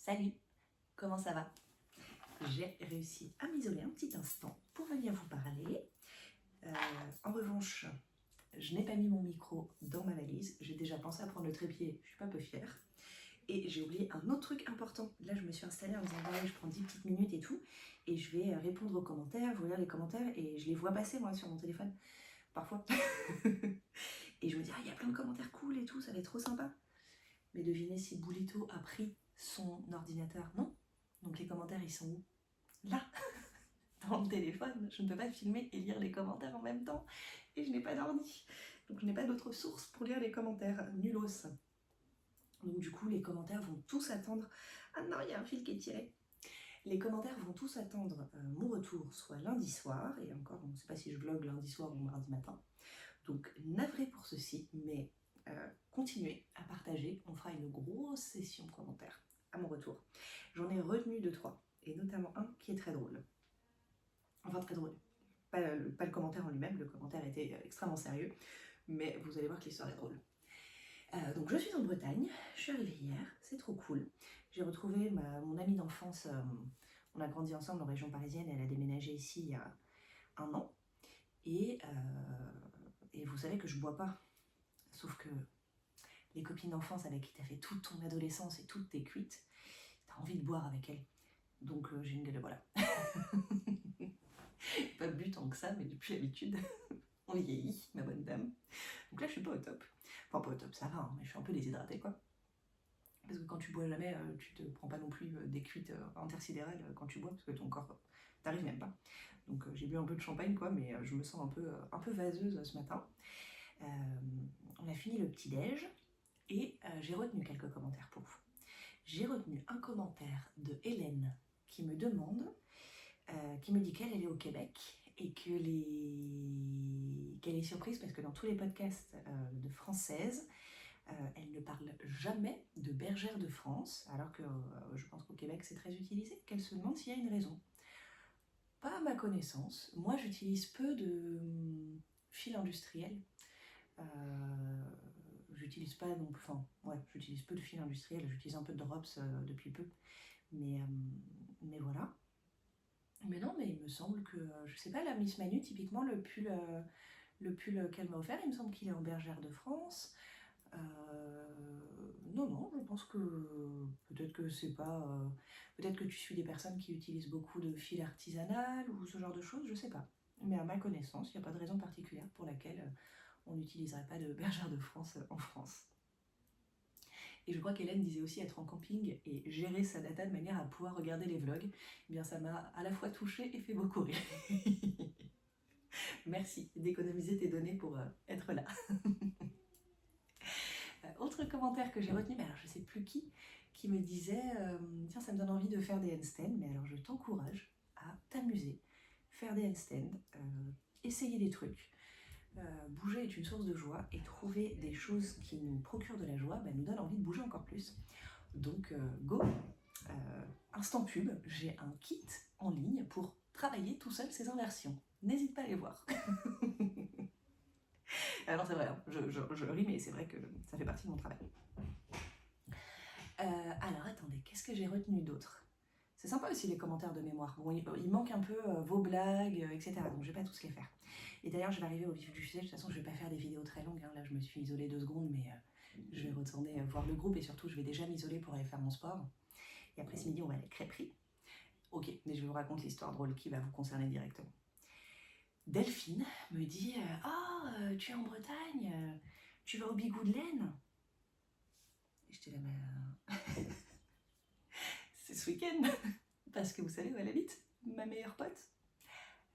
Salut, comment ça va? J'ai réussi à m'isoler un petit instant pour venir vous parler. En revanche, je n'ai pas mis mon micro dans ma valise. J'ai déjà pensé à prendre le trépied, je suis pas peu fière. Et j'ai oublié un autre truc important. Là, je me suis installée en disant ouais, je prends 10 petites minutes et tout. Et je vais répondre aux commentaires, vous lire les commentaires. Et je les vois passer moi sur mon téléphone, parfois. Et je me dis, ah, il y a plein de commentaires cool et tout, ça va être trop sympa. Mais devinez si Boulito a pris son ordinateur? Non. Donc les commentaires, ils sont où? Là, dans le téléphone. Je ne peux pas filmer et lire les commentaires en même temps. Et je n'ai pas d'ordi. Donc je n'ai pas d'autre source pour lire les commentaires. Nulos. Donc du coup, les commentaires vont tous attendre... Ah non, il y a un fil qui est tiré. Les commentaires vont tous attendre mon retour, soit lundi soir, et encore, on ne sait pas si je vlog lundi soir ou mardi matin. Donc navré pour ceci, mais continuez à partager. On fera une grosse session commentaires à mon retour. J'en ai retenu 2-3, et notamment un qui est très drôle. Enfin très drôle. Pas le commentaire en lui-même, le commentaire était extrêmement sérieux, mais vous allez voir que l'histoire est drôle. Donc je suis en Bretagne, je suis arrivée hier, c'est trop cool. J'ai retrouvé mon amie d'enfance, on a grandi ensemble en région parisienne, elle a déménagé ici il y a 1 an. Et vous savez que je bois pas, sauf que les copines d'enfance avec qui t'as fait toute ton adolescence et toutes tes cuites, t'as envie de boire avec elles. Donc j'ai une gueule de voilà. Pas bu tant que ça, mais depuis l'habitude, on vieillit, ma bonne dame. Donc là je suis pas au top. Enfin pas au top, ça va, hein, mais je suis un peu déshydratée quoi. Parce que quand tu bois jamais, tu te prends pas non plus des cuites intersidérales quand tu bois, parce que ton corps, t'arrives même pas. Donc j'ai bu un peu de champagne quoi, mais je me sens un peu vaseuse ce matin. On a fini le petit-déj et j'ai retenu quelques commentaires pour vous. J'ai retenu un commentaire de Hélène qui me demande, qui me dit qu'elle est au Québec et qu'elle est surprise parce que dans tous les podcasts de françaises, elle ne parle jamais de bergère de France, alors que je pense qu'au Québec c'est très utilisé, qu'elle se demande s'il y a une raison. Pas à ma connaissance. Moi j'utilise peu de fil industriel. J'utilise pas non plus, enfin ouais, j'utilise peu de fil industriel, j'utilise un peu de drops depuis peu, mais voilà. Mais non, mais il me semble que, je sais pas, la Miss Manu, typiquement le pull qu'elle m'a offert, il me semble qu'il est en bergère de France. Non, je pense que peut-être que c'est pas, peut-être que tu suis des personnes qui utilisent beaucoup de fil artisanal ou ce genre de choses, je sais pas. Mais à ma connaissance, il n'y a pas de raison particulière pour laquelle on n'utiliserait pas de bergère de France en France. Et je crois qu'Hélène disait aussi être en camping et gérer sa data de manière à pouvoir regarder les vlogs. Eh bien, ça m'a à la fois touchée et fait beaucoup rire. Merci d'économiser tes données pour être là. Autre commentaire que j'ai retenu, mais alors je sais plus qui me disait tiens, ça me donne envie de faire des handstands, mais alors je t'encourage à t'amuser, faire des handstands, essayer des trucs. Bouger est une source de joie et trouver des choses qui nous procurent de la joie nous donne envie de bouger encore plus. Donc go. Instant pub, j'ai un kit en ligne pour travailler tout seul ces inversions. N'hésite pas à les voir. Alors c'est vrai, hein, je ris, mais c'est vrai que ça fait partie de mon travail. Alors attendez, qu'est-ce que j'ai retenu d'autre? C'est sympa aussi les commentaires de mémoire. Bon, il manque un peu vos blagues, etc. Donc je vais pas tous les faire. Et d'ailleurs, je vais arriver au vif du sujet. De toute façon, je vais pas faire des vidéos très longues. Hein. Là, je me suis isolée 2 secondes, mais je vais retourner voir le groupe et surtout, je vais déjà m'isoler pour aller faire mon sport. Et après ce midi, on va à la crêperie. Ok, mais je vais vous raconter l'histoire drôle qui va vous concerner directement. Delphine me dit tu es en Bretagne, tu vas au Bigou de Laine. Et j'étais là, mais c'est ce week-end. Parce que vous savez où elle habite, ma meilleure pote.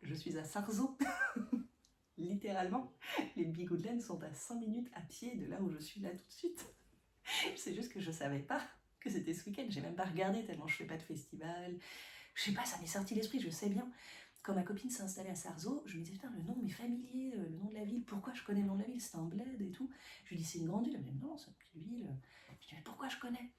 Je suis à Sarzeau. Littéralement, les Bigou de Laine sont à 5 minutes à pied de là où je suis là tout de suite. C'est juste que je savais pas que c'était ce week-end. J'ai même pas regardé tellement je fais pas de festival. Je sais pas, ça m'est sorti l'esprit, je sais bien. Quand ma copine s'est installée à Sarzeau, je me disais putain, le nom m'est familier, le nom de la ville, pourquoi je connais le nom de la ville, c'était un bled et tout. Je lui dis c'est une grande ville, elle me dit non, c'est une petite ville. Je dis mais pourquoi je connais?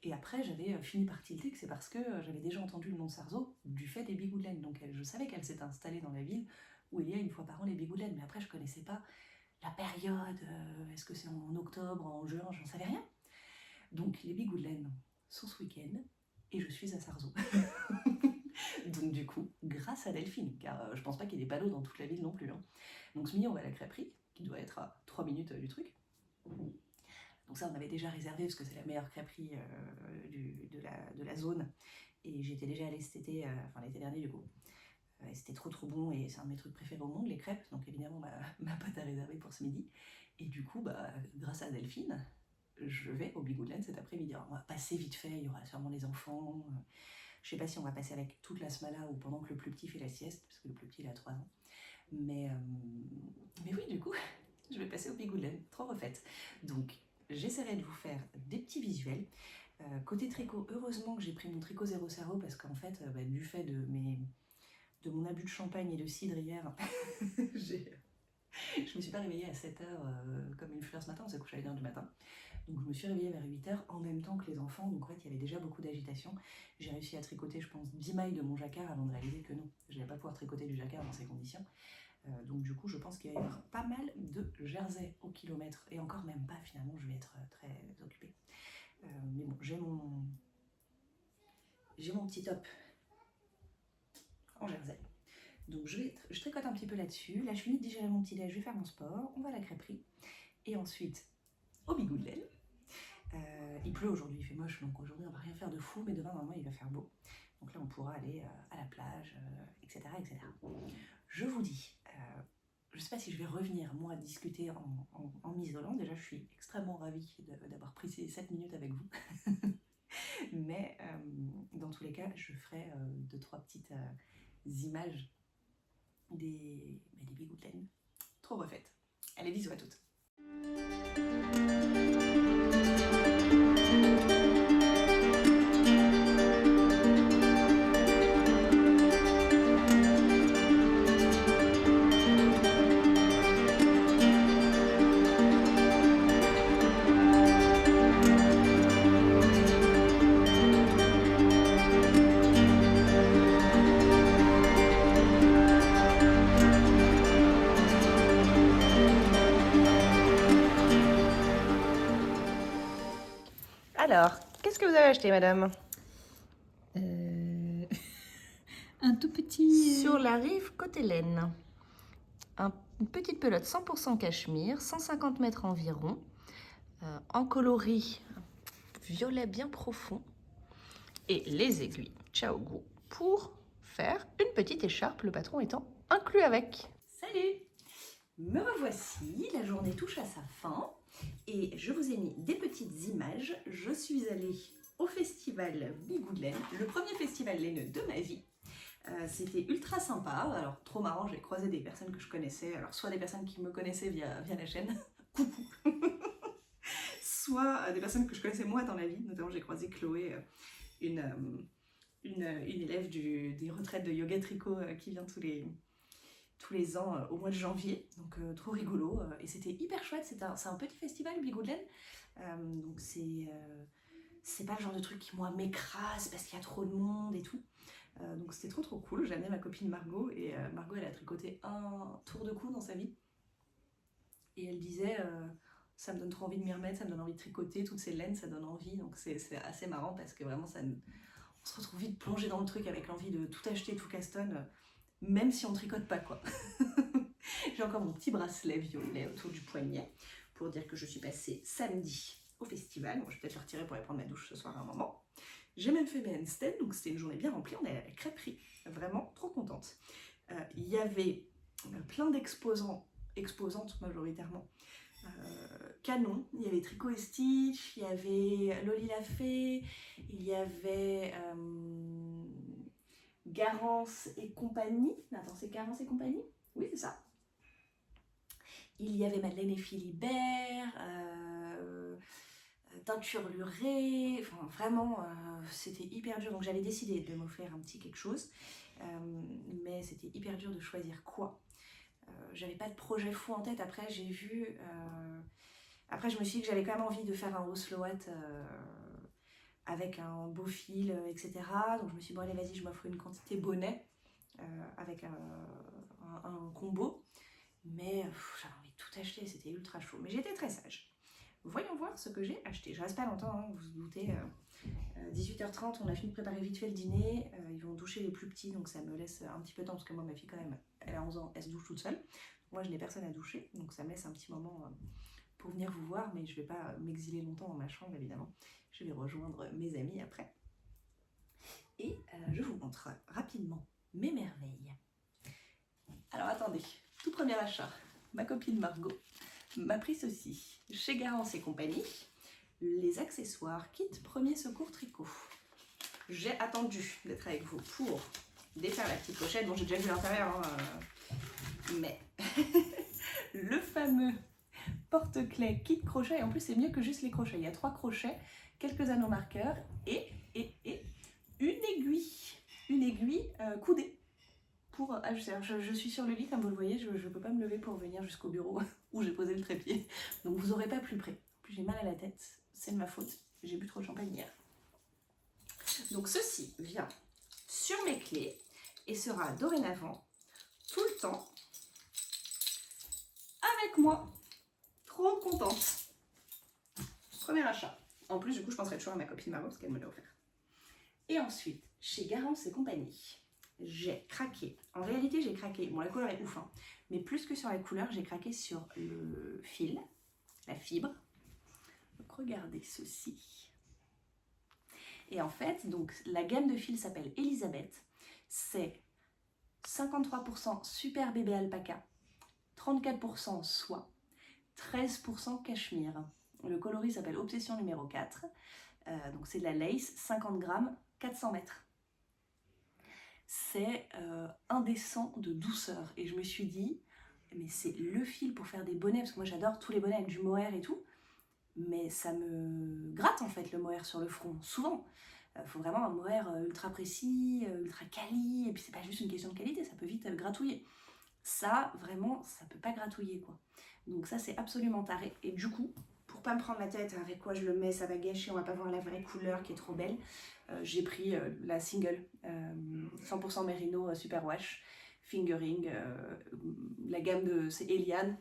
Et après j'avais fini par tilter que c'est parce que j'avais déjà entendu le nom de Sarzeau du fait des Bigou de Laine. Donc je savais qu'elle s'était installée dans la ville où il y a une fois par an les Bigou de Laine, mais après je connaissais pas la période, est-ce que c'est en octobre, en juin, j'en savais rien. Donc les Bigou de Laine sont ce week-end. et je suis à Sarzeau. Donc du coup, grâce à Delphine, car je pense pas qu'il y ait des panneaux dans toute la ville non plus. Hein. Donc ce midi, on va à la crêperie, qui doit être à 3 minutes du truc. Donc ça, on avait déjà réservé, parce que c'est la meilleure crêperie de la zone. Et j'étais déjà allée cet été, enfin l'été dernier du coup. Et c'était trop bon, et c'est un de mes trucs préférés au monde, les crêpes. Donc évidemment, ma pote a réservé pour ce midi. Et du coup, grâce à Delphine, je vais au Bigouden cet après-midi. Alors, on va passer vite fait, il y aura sûrement les enfants. Je sais pas si on va passer avec toute la smala ou pendant que le plus petit fait la sieste, parce que le plus petit il a 3 ans. Mais oui, du coup, je vais passer au Bigouden, trop refaite. Donc, j'essaierai de vous faire des petits visuels. Côté tricot, heureusement que j'ai pris mon tricot 0 Saro, parce qu'en fait, du fait de mon abus de champagne et de cidre hier, je me suis pas réveillée à 7h comme une fleur ce matin, on s'est couché à 1h du matin. Donc je me suis réveillée vers 8h en même temps que les enfants, donc en fait il y avait déjà beaucoup d'agitation. J'ai réussi à tricoter je pense 10 mailles de mon jacquard avant de réaliser que non, je n'allais pas pouvoir tricoter du jacquard dans ces conditions. Donc du coup je pense qu'il va y avoir pas mal de jersey au kilomètre, et encore même pas finalement, je vais être très occupée. Mais bon, j'ai mon petit top en jersey. Donc je tricote un petit peu là-dessus. Là je finis de digérer mon petit déj, je vais faire mon sport, on va à la crêperie. Et ensuite au Bigouden. Il pleut aujourd'hui, il fait moche, donc aujourd'hui on va rien faire de fou, mais demain normalement il va faire beau. Donc là on pourra aller à la plage, etc., etc. Je vous dis, je ne sais pas si je vais revenir moi discuter en m'isolant. Déjà je suis extrêmement ravie d'avoir pris ces 7 minutes avec vous. Mais dans tous les cas, je ferai 2-3 petites images des Bigouden. Trop refaites. Allez, bisous à toutes. Alors, qu'est-ce que vous avez acheté, madame? Un tout petit... Sur la rive côté laine. Une petite pelote 100% cachemire, 150 mètres environ, en coloris violet bien profond, et les aiguilles Xiaogu pour faire une petite écharpe, le patron étant inclus avec. Salut! Me revoici, la journée touche à sa fin. Et je vous ai mis des petites images. Je suis allée au festival Bigouden, le premier festival laineux de ma vie. C'était ultra sympa. Alors, trop marrant, j'ai croisé des personnes que je connaissais. Alors, soit des personnes qui me connaissaient via la chaîne, coucou. Soit des personnes que je connaissais moi dans la vie. Notamment, j'ai croisé Chloé, une élève des retraites de yoga tricot qui vient tous les ans au mois de janvier, donc trop rigolo, et c'était hyper chouette. C'est un petit festival Bigouden, donc c'est pas le genre de truc qui moi m'écrase parce qu'il y a trop de monde et tout, donc c'était trop cool. J'ai amené ma copine Margot, et Margot elle a tricoté un tour de cou dans sa vie, et elle disait ça me donne trop envie de m'y remettre, ça me donne envie de tricoter, toutes ces laines ça donne envie, donc c'est assez marrant parce que vraiment on se retrouve vite plongé dans le truc avec l'envie de tout acheter, tout castonne, même si on tricote pas quoi. J'ai encore mon petit bracelet violet autour du poignet pour dire que je suis passée samedi au festival. Bon, je vais peut-être le retirer pour aller prendre ma douche ce soir à un moment. J'ai même fait mes handstands, donc c'était une journée bien remplie. On est à la crêperie, vraiment trop contente. Il y avait plein exposantes majoritairement. Canon, il y avait Tricot et Stitch, il y avait Loli la Fée, il y avait Garance et compagnie. Attends, c'est Garance et compagnie? Oui, c'est ça. Il y avait Madeleine et Philibert, Teinture Lurée, enfin vraiment c'était hyper dur. Donc j'avais décidé de m'offrir un petit quelque chose, mais c'était hyper dur de choisir quoi. J'avais pas de projet fou en tête. Après j'ai vu, après je me suis dit que j'avais quand même envie de faire un Oslo Hat avec un beau fil, etc. Donc je me suis dit bon allez vas-y, je m'offre une quantité bonnet avec un combo. Mais j'avais envie de tout acheter, c'était ultra chaud. Mais j'étais très sage. Voyons voir ce que j'ai acheté. Je reste pas longtemps, hein, vous vous doutez. 18h30, on a fini de préparer vite fait le dîner. Ils vont doucher les plus petits, donc ça me laisse un petit peu de temps, parce que moi, ma fille, quand même, elle a 11 ans, elle se douche toute seule. Moi, je n'ai personne à doucher, donc ça me laisse un petit moment pour venir vous voir, mais je ne vais pas m'exiler longtemps dans ma chambre, évidemment. Je vais rejoindre mes amis après. Et je vous montre rapidement mes merveilles. Alors attendez, tout premier achat, ma copine Margot m'a pris ceci, chez Garance et compagnie, les accessoires kit premier secours tricot. J'ai attendu d'être avec vous pour défaire la petite pochette, bon j'ai déjà vu l'intérieur, hein, mais le fameux porte-clés kit crochet, et en plus c'est mieux que juste les crochets, il y a 3 crochets, quelques anneaux marqueurs et une aiguille coudée. Pour, je suis sur le lit comme vous le voyez, je ne peux pas me lever pour venir jusqu'au bureau où j'ai posé le trépied, donc vous n'aurez pas plus près. En plus j'ai mal à la tête, c'est de ma faute, j'ai bu trop de champagne hier. Donc ceci vient sur mes clés et sera dorénavant tout le temps avec moi. Trop contente. Premier achat. En plus du coup je penserai toujours à ma copine Margot parce qu'elle me l'a offert. Et ensuite chez Garance et compagnie, j'ai craqué. En réalité j'ai craqué, bon la couleur est ouf hein, mais plus que sur la couleur j'ai craqué sur le fil, la fibre. Donc regardez ceci. Et en fait, donc, la gamme de fils s'appelle Elisabeth. C'est 53% super bébé alpaca, 34% soie, 13% cachemire. Le coloris s'appelle Obsession numéro 4. Donc c'est de la lace, 50 grammes, 400 mètres. C'est indécent de douceur. Et je me suis dit, mais c'est le fil pour faire des bonnets, parce que moi j'adore tous les bonnets avec du mohair et tout. Mais ça me gratte en fait le mohair sur le front, souvent. Faut vraiment un mohair ultra précis, ultra quali, et puis c'est pas juste une question de qualité, ça peut vite gratouiller. Ça, vraiment, ça peut pas gratouiller quoi. Donc ça c'est absolument taré, et du coup, pour pas me prendre la tête avec quoi je le mets, ça va gâcher, on va pas voir la vraie couleur qui est trop belle, j'ai pris la single 100% Merino Super Wash, Fingering, la gamme de, c'est Eliane,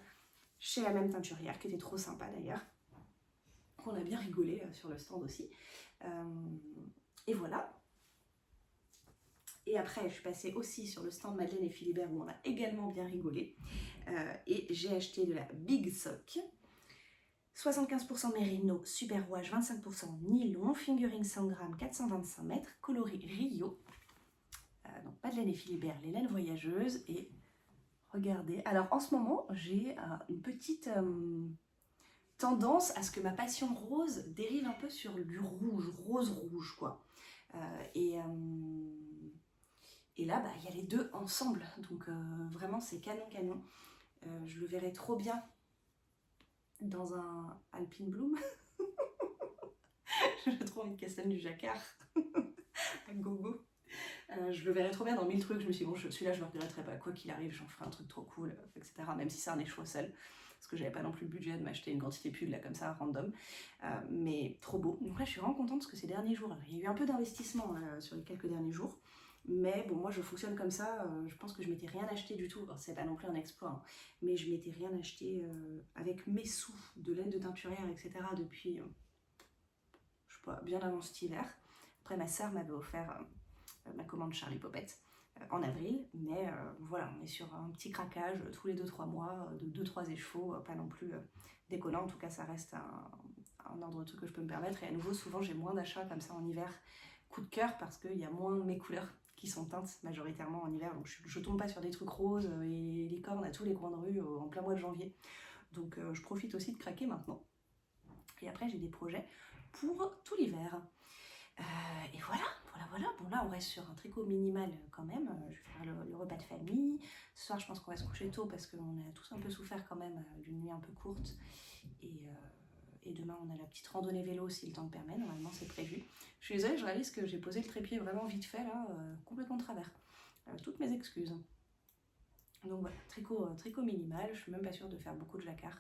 chez la même teinturière, qui était trop sympa d'ailleurs. On a bien rigolé sur le stand aussi. Et voilà. Et après, je suis passée aussi sur le stand Madeleine et Philibert où on a également bien rigolé. Et j'ai acheté de la Big Sock. 75% Merino, Super Wash, 25% Nylon, Fingering 100 grammes, 425 mètres, coloris Rio. Donc Madeleine et Philibert, les laines voyageuses. Et regardez. Alors en ce moment, j'ai une petite... tendance à ce que ma passion rose dérive un peu sur du rouge, rose-rouge quoi. Et là, bah, y a les deux ensemble, donc vraiment c'est canon. Je le verrais trop bien dans un Alpine Bloom. J'ai trop envie de castagne du jacquard. À gogo. Je le verrais trop bien dans 1000 trucs. Je me suis dit, bon, celui-là, je ne le regretterai pas. Quoi qu'il arrive, j'en ferai un truc trop cool, etc. Même si c'est un échoua seul. Parce que j'avais pas non plus le budget de m'acheter une quantité pull là comme ça, random. Mais trop beau. Donc là, je suis vraiment contente parce que ces derniers jours, il y a eu un peu d'investissement sur les quelques derniers jours. Mais bon, moi, je fonctionne comme ça. Je pense que je m'étais rien acheté du tout. Alors, c'est pas non plus un exploit. Hein, mais je m'étais rien acheté avec mes sous de laine de teinturière, etc. depuis, je sais pas, bien avant cet hiver. Après, ma sœur m'avait offert ma commande Charlie Poppet en avril, mais voilà, on est sur un petit craquage tous les 2-3 mois de 2-3 écheveaux, pas non plus décollant, en tout cas ça reste un ordre de truc que je peux me permettre, et à nouveau souvent j'ai moins d'achats comme ça en hiver, coup de cœur, parce qu'il y a moins de mes couleurs qui sont teintes majoritairement en hiver, donc je tombe pas sur des trucs roses et licornes à tous les coins de rue en plein mois de janvier, donc je profite aussi de craquer maintenant. Et après j'ai des projets pour tout l'hiver. Et voilà. Bon là on reste sur un tricot minimal quand même. Je vais faire le repas de famille. Ce soir je pense qu'on va se coucher tôt parce qu'on a tous un peu souffert quand même d'une nuit un peu courte. Et demain on a la petite randonnée vélo si le temps le permet. Normalement c'est prévu. Je suis désolée, je réalise que j'ai posé le trépied vraiment vite fait là, complètement de travers. Toutes mes excuses. Donc voilà, tricot minimal. Je suis même pas sûre de faire beaucoup de jacquard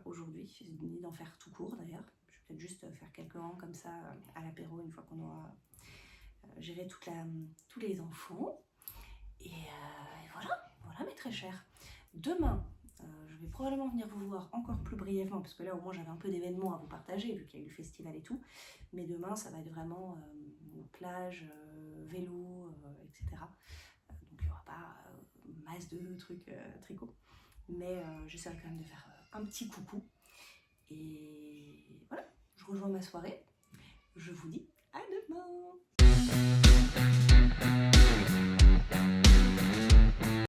aujourd'hui, ni d'en faire tout court d'ailleurs. Peut-être juste faire quelques rangs comme ça à l'apéro une fois qu'on aura géré tous les enfants. Et voilà mes très chers. Demain, je vais probablement venir vous voir encore plus brièvement, parce que là au moins j'avais un peu d'événements à vous partager, vu qu'il y a eu le festival et tout. Mais demain, ça va être vraiment plage, vélo, etc. Donc il n'y aura pas masse de trucs tricot. Mais j'essaierai quand même de faire un petit coucou. Et voilà, je rejoins ma soirée. Je vous dis à demain.